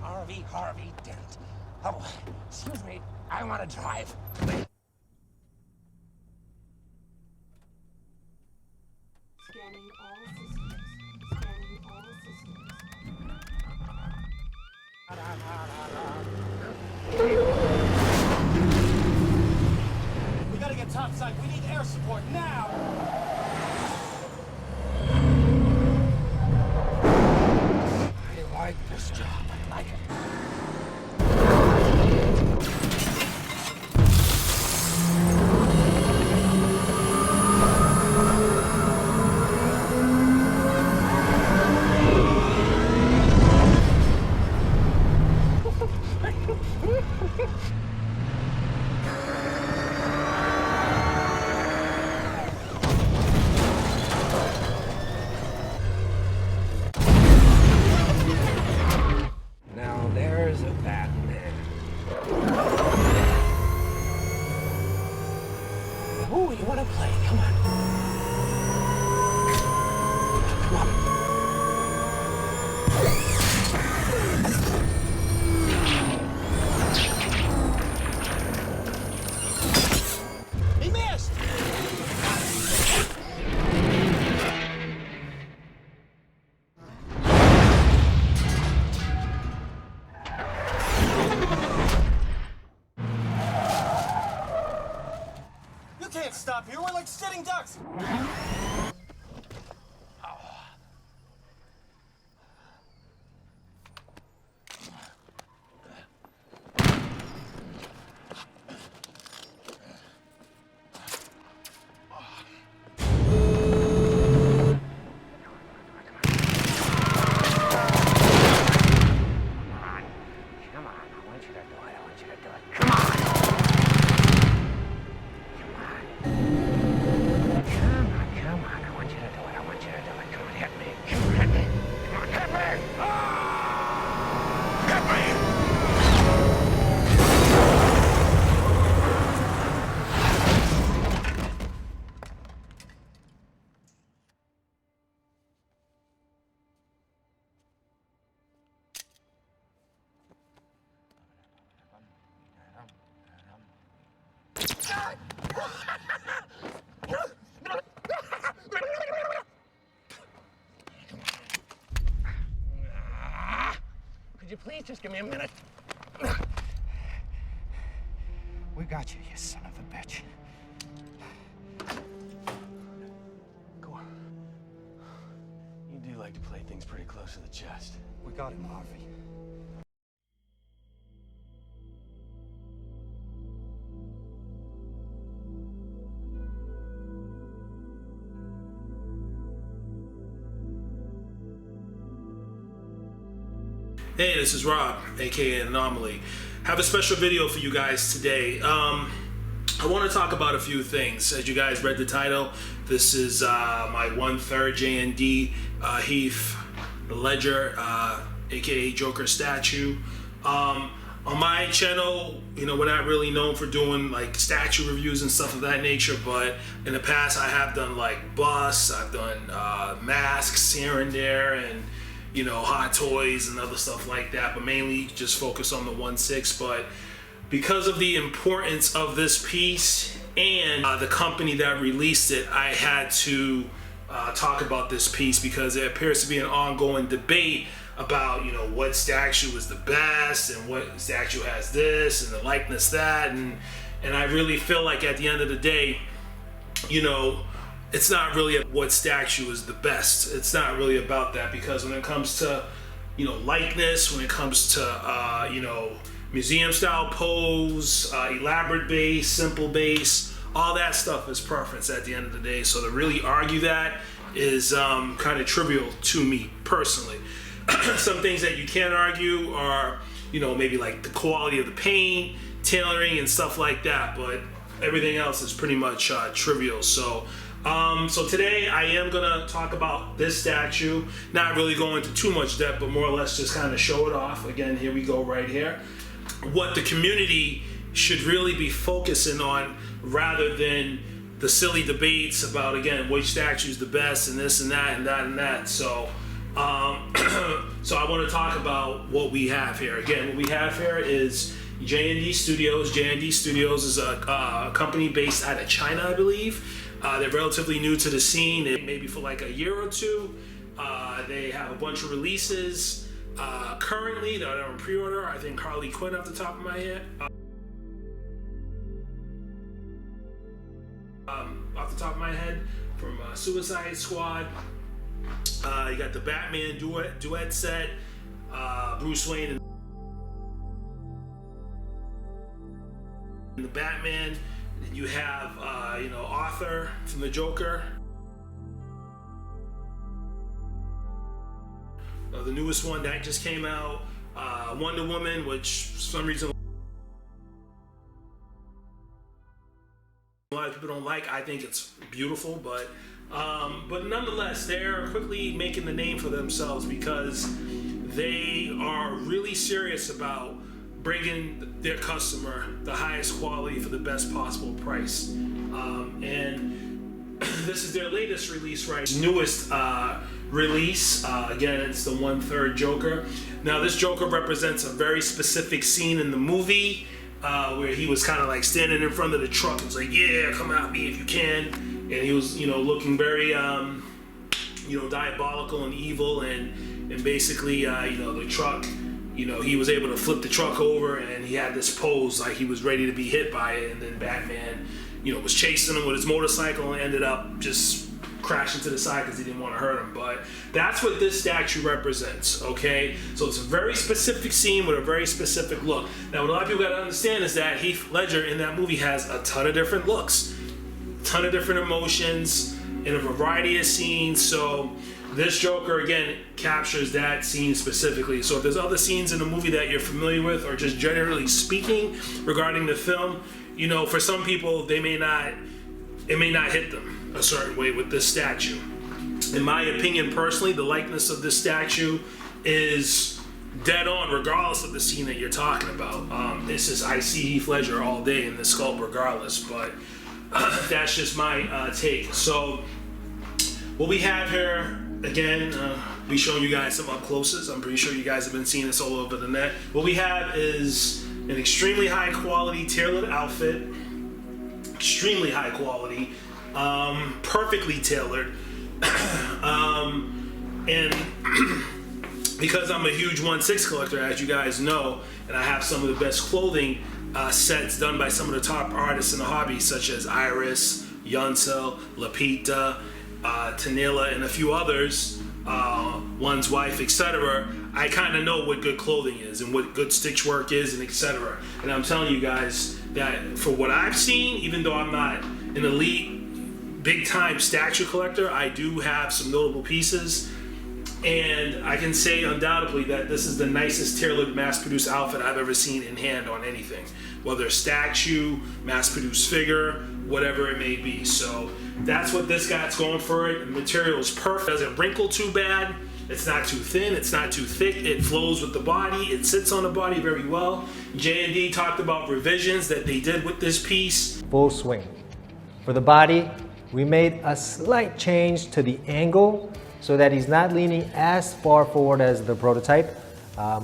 Harvey Dent. Oh, excuse me, I want to drive. Scanning all systems. Scanning all systems. We gotta get topside. We need air support now! I like this job. I like it. Now there's a Batman. Who you want to play? Come on. Come on. He missed! You can't stop here. We're like sitting ducks. Come on, I want you to do it. I want you to do it. Come on. Come on, I want you to do it. I want you to do it. Come on, hit me. Come on, hit me. Come on, hit me. Hit me. Could you please just give me a minute? We got you, you son of a bitch. Go on. You do like to play things pretty close to the chest. We got him, Harvey. Hey, this is Rob, aka Anomaly. Have a special video for you guys today. I want to talk about a few things. As you guys read the title, this is my 1/3 JND Heath, the Ledger, aka Joker statue. On my channel, you know, we're not really known for doing like statue reviews and stuff of that nature, but in the past I have done like busts, I've done masks here and there, and you know, hot toys and other stuff like that, but mainly just focus on the 1/6. But because of the importance of this piece and the company that released it, I had to talk about this piece because there appears to be an ongoing debate about, you know, what statue is the best and what statue has this and the likeness that, and I really feel like at the end of the day, you know, it's not really what statue is the best. It's not really about that, because when it comes to, you know, likeness, when it comes to, you know, museum style pose, elaborate base, simple base, all that stuff is preference at the end of the day. So to really argue that is kind of trivial to me personally. Some things that you can't argue are, you know, maybe like the quality of the paint, tailoring and stuff like that, but everything else is pretty much trivial. So today I am gonna talk about this statue, not really go into too much depth, but more or less just kind of show it off. Again, here we go right here. What the community should really be focusing on, rather than the silly debates about, again, which statue is the best and this and that and that and that. So So I want to talk about what we have here. Again, what we have here is JND Studios. JND Studios is a company based out of China, I believe. They're relatively new to the scene, maybe for like a year or two. They have a bunch of releases currently that are on pre-order. I think Harley Quinn off the top of my head. Off the top of my head, from Suicide Squad. You got the Batman duet set, Bruce Wayne and the Batman. And you have Arthur from the Joker. The newest one that just came out, Wonder Woman, which for some reason a lot of people don't like. I think it's beautiful, but nonetheless, they're quickly making the name for themselves because they are really serious about bringing their customer the highest quality for the best possible price. And this is their latest release, right? Newest release. Again, it's the 1/3 Joker. Now, this Joker represents a very specific scene in the movie. Where he was kind of like standing in front of the truck and was like, yeah, come at me if you can. And he was, looking very, diabolical and evil. And basically, the truck, he was able to flip the truck over and he had this pose like he was ready to be hit by it. And then Batman, was chasing him with his motorcycle and ended up just crashing to the side because he didn't want to hurt him. But that's what this statue represents, okay? So it's a very specific scene with a very specific look. Now, what a lot of people got to understand is that Heath Ledger in that movie has a ton of different looks, a ton of different emotions in a variety of scenes. So this Joker, again, captures that scene specifically. So if there's other scenes in the movie that you're familiar with, or just generally speaking regarding the film, for some people, it may not hit them a certain way with this statue. In my opinion, personally, the likeness of this statue is dead on, regardless of the scene that you're talking about. I see Heath Ledger all day in the sculpt, regardless. But that's just my take. So what we have here, again, we showing you guys some up closes. I'm pretty sure you guys have been seeing this all over the net. What we have is an extremely high quality tailored outfit. Extremely high quality. Perfectly tailored. And because I'm a huge 1/6 collector, as you guys know, and I have some of the best clothing sets done by some of the top artists in the hobby, such as Iris, Yuncel, Lapita, Tanila, and a few others, One's Wife, etc. I kind of know what good clothing is and what good stitch work is, and etc. And I'm telling you guys that for what I've seen, even though I'm not an elite big time statue collector, I do have some notable pieces, and I can say undoubtedly that this is the nicest tailored mass-produced outfit I've ever seen in hand on anything, whether statue, mass-produced figure, whatever it may be. So that's what this guy's going for. It. The material is perfect. It doesn't wrinkle too bad. It's not too thin. It's not too thick. It flows with the body. It sits on the body very well. JND talked about revisions that they did with this piece. Full swing. For the body, we made a slight change to the angle so that he's not leaning as far forward as the prototype.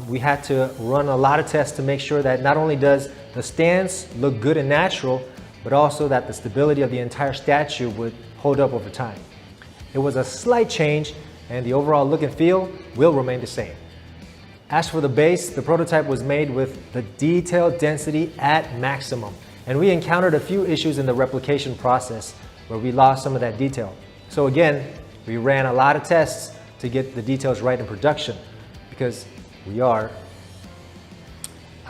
We had to run a lot of tests to make sure that not only does the stance look good and natural, but also that the stability of the entire statue would hold up over time. It was a slight change, and the overall look and feel will remain the same. As for the base, the prototype was made with the detail density at maximum, and we encountered a few issues in the replication process where we lost some of that detail. So again, we ran a lot of tests to get the details right in production, because I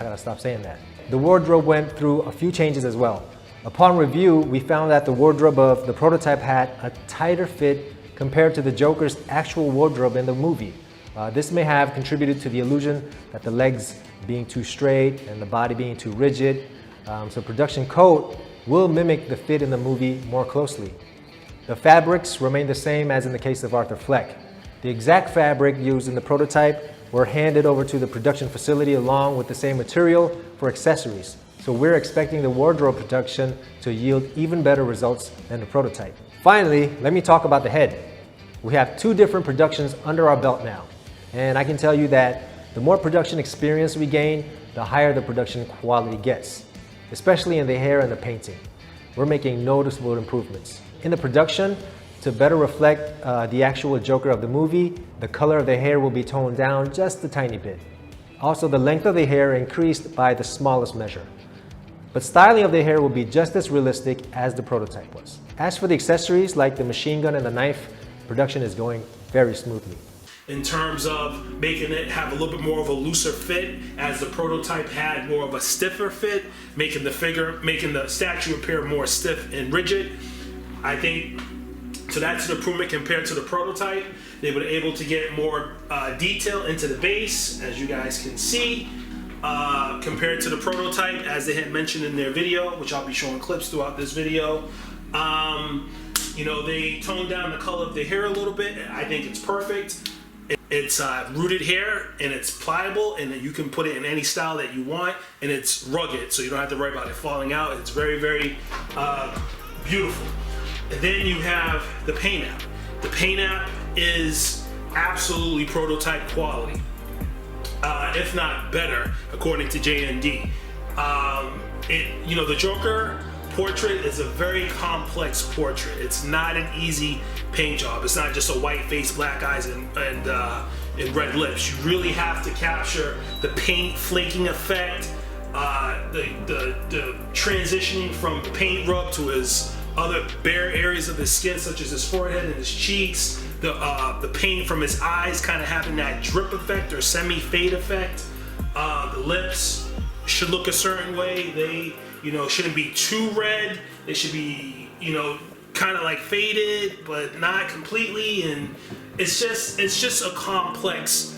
gotta stop saying that. The wardrobe went through a few changes as well. Upon review, we found that the wardrobe of the prototype had a tighter fit compared to the Joker's actual wardrobe in the movie. This may have contributed to the illusion that the legs being too straight and the body being too rigid. So production coat will mimic the fit in the movie more closely. The fabrics remain the same as in the case of Arthur Fleck. The exact fabric used in the prototype were handed over to the production facility along with the same material for accessories. So we're expecting the wardrobe production to yield even better results than the prototype. Finally, let me talk about the head. We have two different productions under our belt now. And I can tell you that the more production experience we gain, the higher the production quality gets, especially in the hair and the painting. We're making noticeable improvements. In the production, to better reflect the actual Joker of the movie, the color of the hair will be toned down just a tiny bit. Also, the length of the hair increased by the smallest measure. But styling of the hair will be just as realistic as the prototype was. As for the accessories like the machine gun and the knife, production is going very smoothly. In terms of making it have a little bit more of a looser fit, as the prototype had more of a stiffer fit, making the statue appear more stiff and rigid. I think, so that's an improvement compared to the prototype. They were able to get more detail into the base, as you guys can see, compared to the prototype, as they had mentioned in their video, which I'll be showing clips throughout this video. You know, they toned down the color of the hair a little bit. I think it's perfect. It's rooted hair, and it's pliable, and you can put it in any style that you want, and it's rugged, so you don't have to worry about it falling out. It's very, very beautiful. And then you have the paint app. The paint app is absolutely prototype quality, if not better, according to JND. You know, the Joker portrait is a very complex portrait. It's not an easy paint job. It's not just a white face, black eyes, and red lips. You really have to capture the paint flaking effect, the transitioning from paint rub to his other bare areas of his skin, such as his forehead and his cheeks, the paint from his eyes kind of having that drip effect or semi-fade effect. The lips should look a certain way. They, you know, shouldn't be too red. They should be, you know, kind of like faded, but not completely. And it's just a complex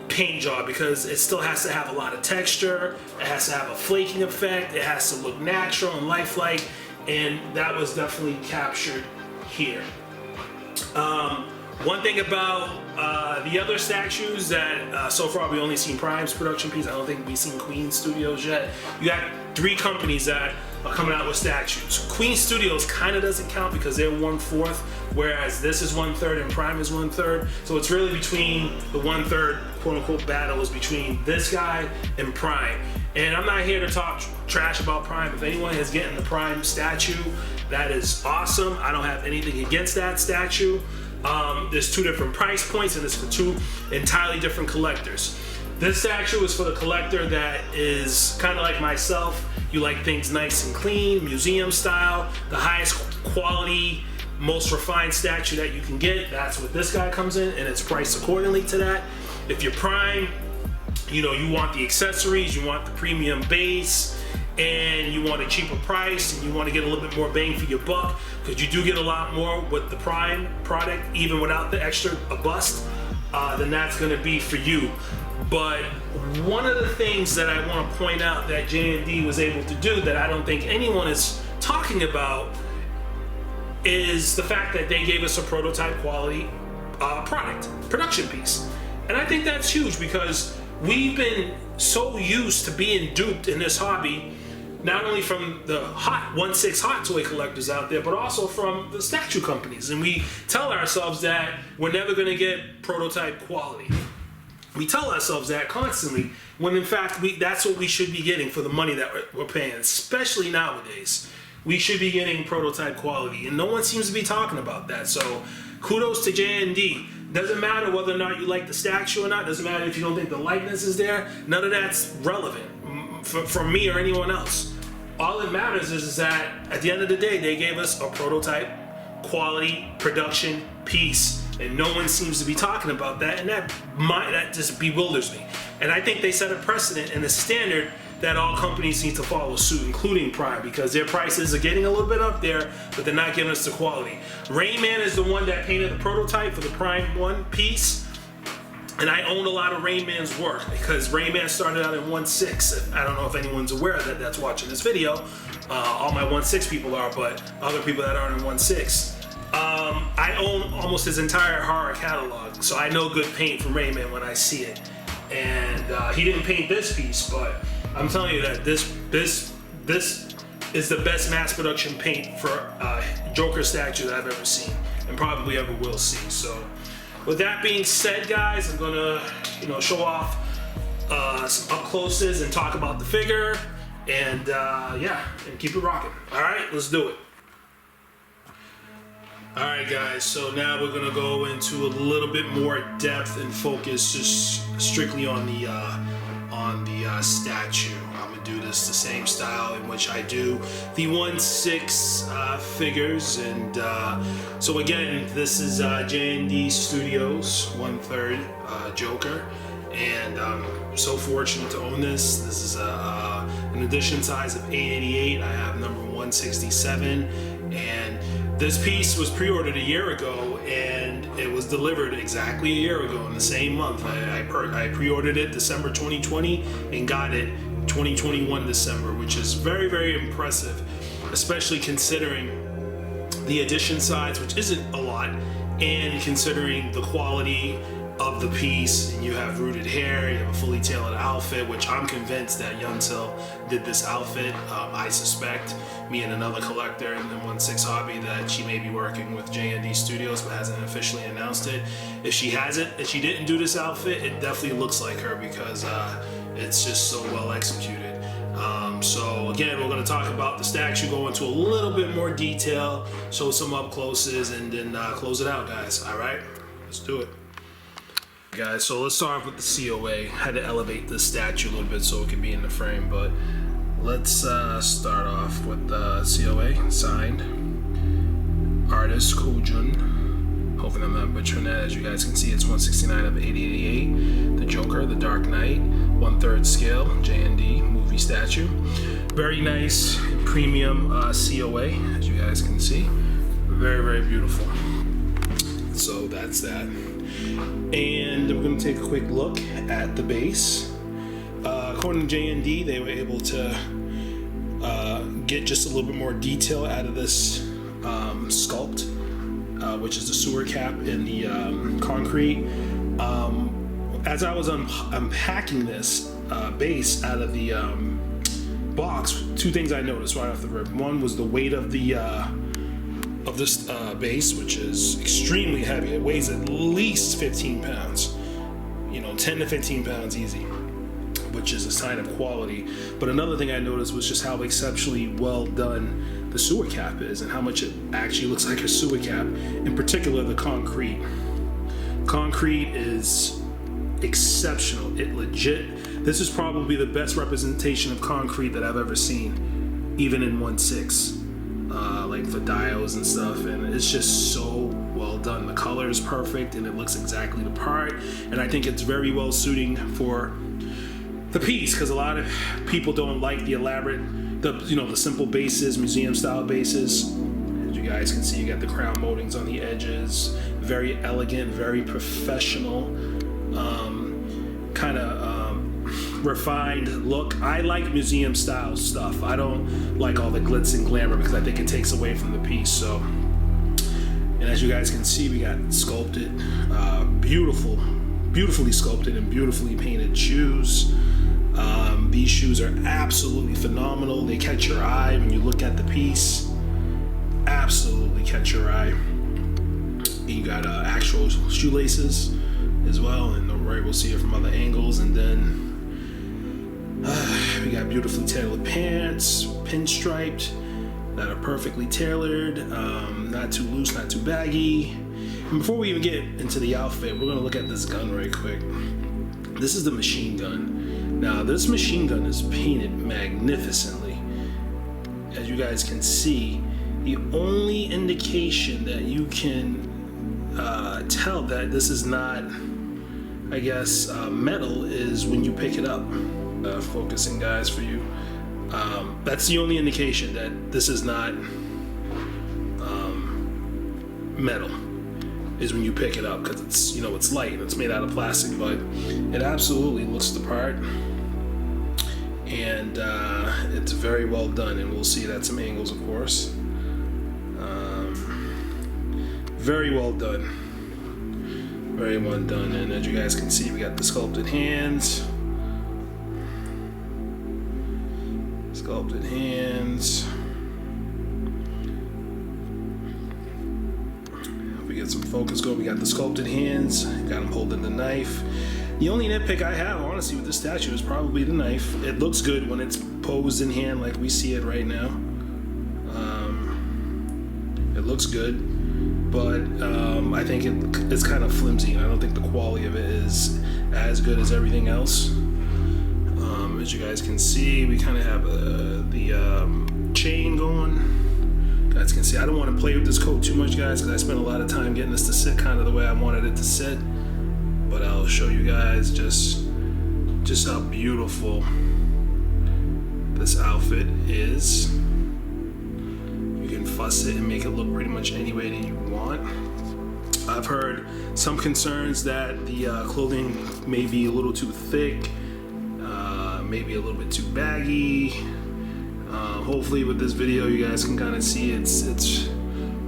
paint job because it still has to have a lot of texture. It has to have a flaking effect. It has to look natural and lifelike. And that was definitely captured here. One thing about the other statues that so far we only seen Prime's production piece. I don't think we've seen Queen Studios yet. You got 3 companies that are coming out with statues. Queen Studios kind of doesn't count because they're 1/4, whereas this is 1/3 and Prime is 1/3. So it's really between the 1/3 quote unquote battles between this guy and Prime. And I'm not here to talk trash about Prime. If anyone is getting the Prime statue, that is awesome. I don't have anything against that statue. There's 2 different price points, and it's for 2 entirely different collectors. This statue is for the collector that is kind of like myself. You like things nice and clean, museum style, the highest quality, most refined statue that you can get. That's what this guy comes in, and it's priced accordingly to that. If you're Prime, you know, you want the accessories, you want the premium base, and you want a cheaper price, and you want to get a little bit more bang for your buck, because you do get a lot more with the Prime product, even without the extra bust, then that's going to be for you. But one of the things that I want to point out that JND was able to do that I don't think anyone is talking about is the fact that they gave us a prototype quality production piece. And I think that's huge because we've been so used to being duped in this hobby, not only from the 1/6 hot toy collectors out there, but also from the statue companies. And we tell ourselves that we're never going to get prototype quality. We tell ourselves that constantly, when in fact that's what we should be getting for the money that we're paying, especially nowadays. We should be getting prototype quality, and no one seems to be talking about that. So kudos to JND. Doesn't matter whether or not you like the statue or not. Doesn't matter if you don't think the likeness is there. None of that's relevant for me or anyone else. All that matters is that at the end of the day, they gave us a prototype quality production piece, and no one seems to be talking about that, and that just bewilders me. And I think they set a precedent and a standard that all companies need to follow suit, including Prime, because their prices are getting a little bit up there, but they're not giving us the quality. Rain Man is the one that painted the prototype for the Prime 1 piece, and I own a lot of Rain Man's work because Rain Man started out in 1/6. I don't know if anyone's aware of that that's watching this video. All my 1/6 people are, but other people that aren't in 1/6. I own almost his entire horror catalog, so I know good paint from Rain Man when I see it. And he didn't paint this piece, but I'm telling you that this is the best mass production paint for Joker statue that I've ever seen, and probably ever will see. So with that being said, guys, I'm gonna, show off some up closes and talk about the figure, and yeah, and keep it rocking. All right, let's do it. All right, guys. So now we're gonna go into a little bit more depth and focus just strictly on the statue. I'm gonna do this the same style in which I do the 1/6 figures, and so again, this is JND Studios 1/3 Joker, and I'm so fortunate to own this. This is an edition size of 888. I have number 167, and this piece was pre-ordered a year ago, and it was delivered exactly a year ago in the same month. I pre-ordered it December 2020 and got it 2021 December, which is very, very impressive, especially considering the edition size, which isn't a lot, and considering the quality of the piece. And you have rooted hair, you have a fully tailored outfit, which I'm convinced that Yunsil did this outfit. I suspect, me and another collector in the 1/6 hobby, that she may be working with JND Studios but hasn't officially announced it. If she hasn't, if she didn't do this outfit, it definitely looks like her because it's just so well executed. So again, we're going to talk about the statue, go into a little bit more detail, show some up closes, and then close it out, guys. All right, let's do it. Guys, so let's start off with the COA. Had to elevate this statue a little bit so it could be in the frame, but let's start off with the COA. Signed, artist Kojun. Hoping I'm not butchering that. As you guys can see, it's 169 of 888. The Joker, the Dark Knight, 1/3 scale, JND movie statue. Very nice premium COA, as you guys can see. Very, very beautiful. So that's that. And we're going to take a quick look at the base. According to JND, they were able to get just a little bit more detail out of this sculpt, which is the sewer cap in the concrete. As I was unpacking this base out of the box, two things I noticed right off the rip. One was the weight of this base, which is extremely heavy. It weighs at least 15 pounds, 10 to 15 pounds easy, which is a sign of quality. But another thing I noticed was just how exceptionally well done the sewer cap is and how much it actually looks like a sewer cap. In particular, the concrete. Concrete is exceptional. It legit, this is probably the best representation of concrete that I've ever seen, even in 1/6. Like for dials and stuff, and it's just so well done. The color is perfect and it looks exactly the part, and I think it's very well suiting for the piece because a lot of people don't like the elaborate, the simple bases, museum style bases. As you guys can see, you got the crown moldings on the edges, very elegant, very professional, kind of refined look. I like museum style stuff. I don't like all the glitz and glamour because I think it takes away from the piece. So, and as you guys can see, we got sculpted, beautifully sculpted and beautifully painted shoes. These shoes are absolutely phenomenal. They catch your eye when you look at the piece. Absolutely catch your eye. You got actual shoelaces as well, and we're able to see it from other angles. And then we got beautifully tailored pants, pinstriped, that are perfectly tailored, not too loose, not too baggy. And before we even get into the outfit, we're gonna look at this gun right quick. This is the machine gun. Now, this machine gun is painted magnificently. As you guys can see, the only indication that you can tell that this is not, I guess, metal is when you pick it up. Focusing, guys, for you. That's the only indication that this is not metal, is when you pick it up, because it's, it's light and it's made out of plastic, but it absolutely looks the part, and it's very well done, and we'll see it at some angles, of course. Very well done. Very well done, and as you guys can see, we got the sculpted hands. Sculpted hands. Hope we get get some focus going. We got the sculpted hands, got him holding the knife. The only nitpick I have, honestly, with this statue is probably the knife. It looks good when it's posed in hand like we see it right now. It looks good, but I think it's kind of flimsy. I don't think the quality of it is as good as everything else. As you guys can see, we kind of have the chain going. You guys can see, I don't want to play with this coat too much, guys, because I spent a lot of time getting this to sit kind of the way I wanted it to sit. But I'll show you guys just how beautiful this outfit is. You can fuss it and make it look pretty much any way that you want. I've heard some concerns that the clothing may be a little too thick, maybe a little bit too baggy. Hopefully with this video you guys can kind of see it's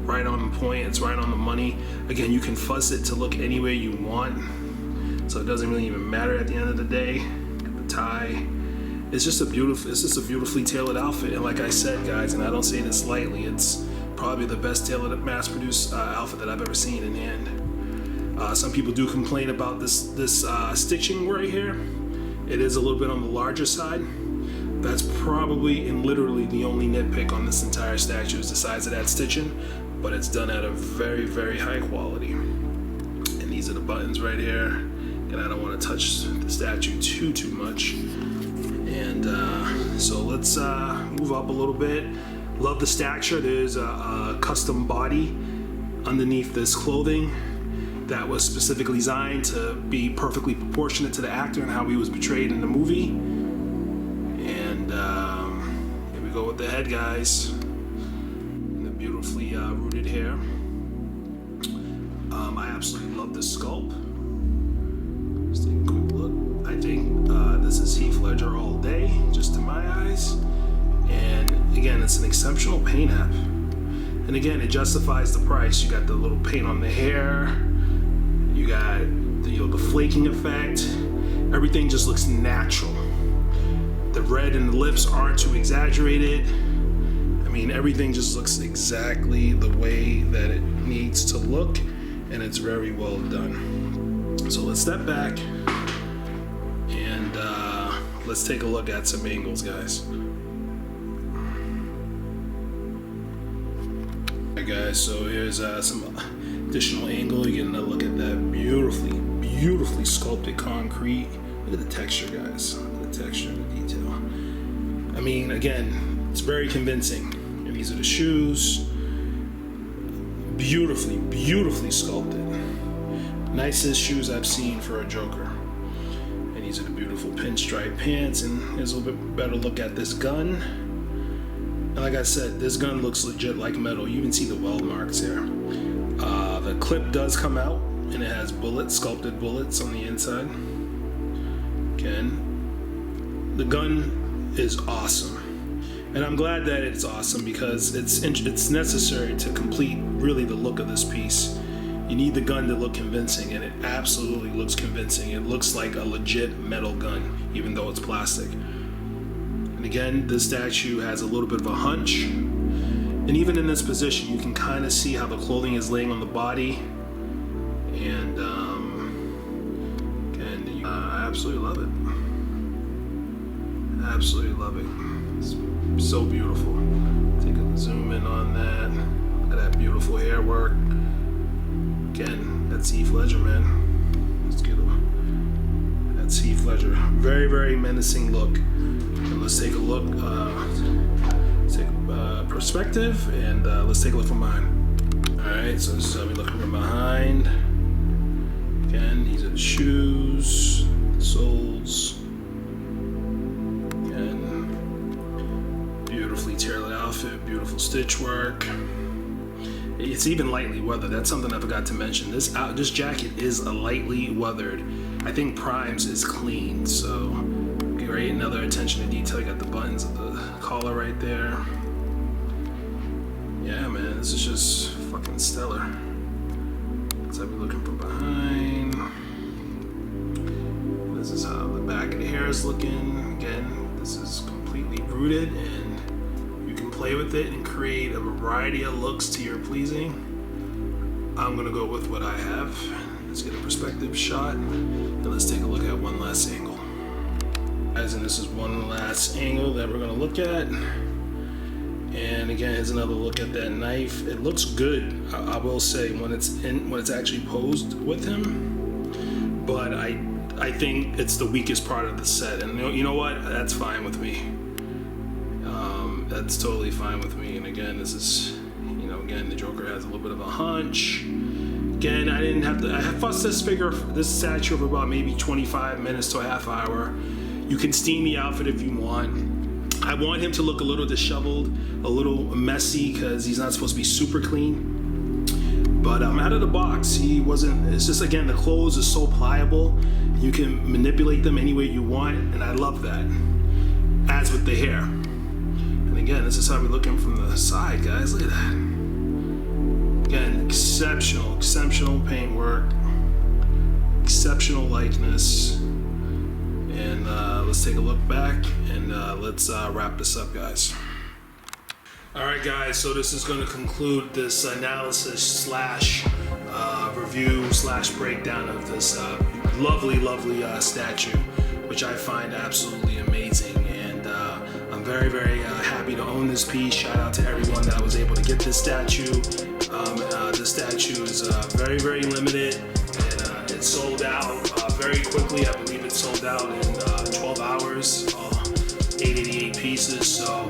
right on point, it's right on the money. Again, you can fuss it to look any way you want, so it doesn't really even matter at the end of the day. The tie, it's just a beautifully tailored outfit. And like I said, guys, and I don't say this lightly, it's probably the best tailored mass-produced outfit that I've ever seen in hand. Some people do complain about this stitching right here. It is a little bit on the larger side. That's probably and literally the only nitpick on this entire statue is the size of that stitching, but it's done at a very, very high quality. And these are the buttons right here. And I don't want to touch the statue too much. And so let's move up a little bit. Love the stature. There's a custom body underneath this clothing that was specifically designed to be perfectly proportionate to the actor and how he was portrayed in the movie. And here we go with the head, guys. And the beautifully rooted hair. I absolutely love this sculpt. Let's take a quick look. I think this is Heath Ledger all day, just to my eyes. And again, it's an exceptional paint app. And again, it justifies the price. You got the little paint on the hair. You got the flaking effect. Everything just looks natural. The red in the lips aren't too exaggerated. I mean, everything just looks exactly the way that it needs to look, and it's very well done. So let's step back and let's take a look at some angles, guys. Alright guys, so here's some additional angle. You get another look at that beautifully sculpted concrete. Look at the texture, guys. Look at the texture and the detail. I mean, again, it's very convincing. And these are the shoes. Beautifully sculpted. Nicest shoes I've seen for a Joker. And these are the beautiful pinstripe pants. And here's a little bit better look at this gun. And like I said, this gun looks legit like metal. You even see the weld marks here. The clip does come out, and it has bullets, sculpted bullets on the inside. Again, the gun is awesome. And I'm glad that it's awesome because it's necessary to complete really the look of this piece. You need the gun to look convincing, and it absolutely looks convincing. It looks like a legit metal gun, even though it's plastic. And again, this statue has a little bit of a hunch. And even in this position, you can kind of see how the clothing is laying on the body. And again, I absolutely love it. Absolutely love it. It's so beautiful. Take a zoom in on that. Look at that beautiful hair work. Again, that's Heath Ledger, man. Let's get a. That's Heath Ledger. Very, very menacing look. And let's take a look. Let's take a perspective, and let's take a look from behind. All right, so this is how we look from behind. Again, these are the shoes, the soles. Again, beautifully tailored outfit, beautiful stitch work. It's even lightly weathered. That's something I forgot to mention. This jacket is a lightly weathered. I think Prime's is clean, so great. Another attention to detail. You got the buttons of the collar right there. Yeah, man, this is just fucking stellar. Let's have you looking from behind. This is how the back of the hair is looking. Again, this is completely rooted, and you can play with it and create a variety of looks to your pleasing. I'm gonna go with what I have. Let's get a perspective shot, and let's take a look at one last angle. Guys, and this is one last angle that we're gonna look at. And again, here's another look at that knife. It looks good, I will say, when it's actually posed with him. But I think it's the weakest part of the set, and you know what? That's fine with me. That's totally fine with me. And again, this is, you know, again, the Joker has a little bit of a hunch. Again, I fussed this statue for about maybe 25 minutes to a half hour. You can steam the outfit if you want. I want him to look a little disheveled, a little messy, because he's not supposed to be super clean. But out of the box, he wasn't. It's just, again, the clothes are so pliable. You can manipulate them any way you want, and I love that. As with the hair. And again, this is how we're looking from the side, guys. Look at that. Again, exceptional paint work, exceptional likeness. And let's take a look back, and let's wrap this up, guys. All right, guys, so this is going to conclude this analysis slash review slash breakdown of this lovely statue, which I find absolutely amazing. And I'm very, very happy to own this piece. Shout out to everyone that was able to get this statue. This statue is very, very limited, and it sold out very quickly. I believe it sold out in 12 hours, 888 pieces. So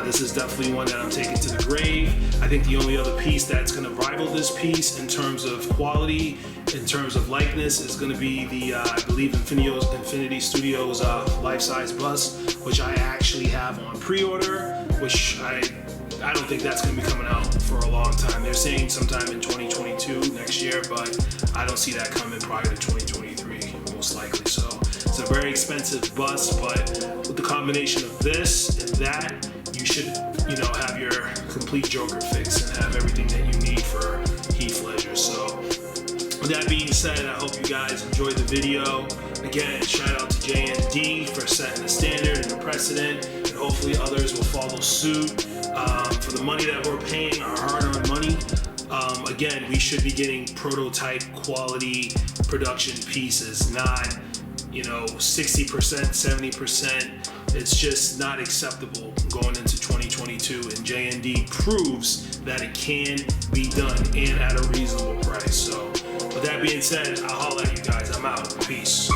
this is definitely one that I'm taking to the grave. I think the only other piece that's going to rival this piece in terms of quality, in terms of likeness, is going to be the, I believe, Infinity Studios life-size bust, which I actually have on pre-order, which I don't think that's going to be coming out for a long time. They're saying sometime in 2022, next year, but I don't see that coming prior to 2023, most likely. So it's a very expensive bust, but with the combination of this and that, you should, you know, have your complete Joker fix and have everything that you need for Heath Ledger. So with that being said, I hope you guys enjoyed the video. Again, shout out to JND for setting the standard and the precedent, and hopefully others will follow suit. For the money that we're paying, our hard-earned money, again, we should be getting prototype quality production pieces, not, you know, 60%, 70%. It's just not acceptable going into 2022, and JND proves that it can be done and at a reasonable price. So with that being said, I'll holler at you guys. I'm out. Peace.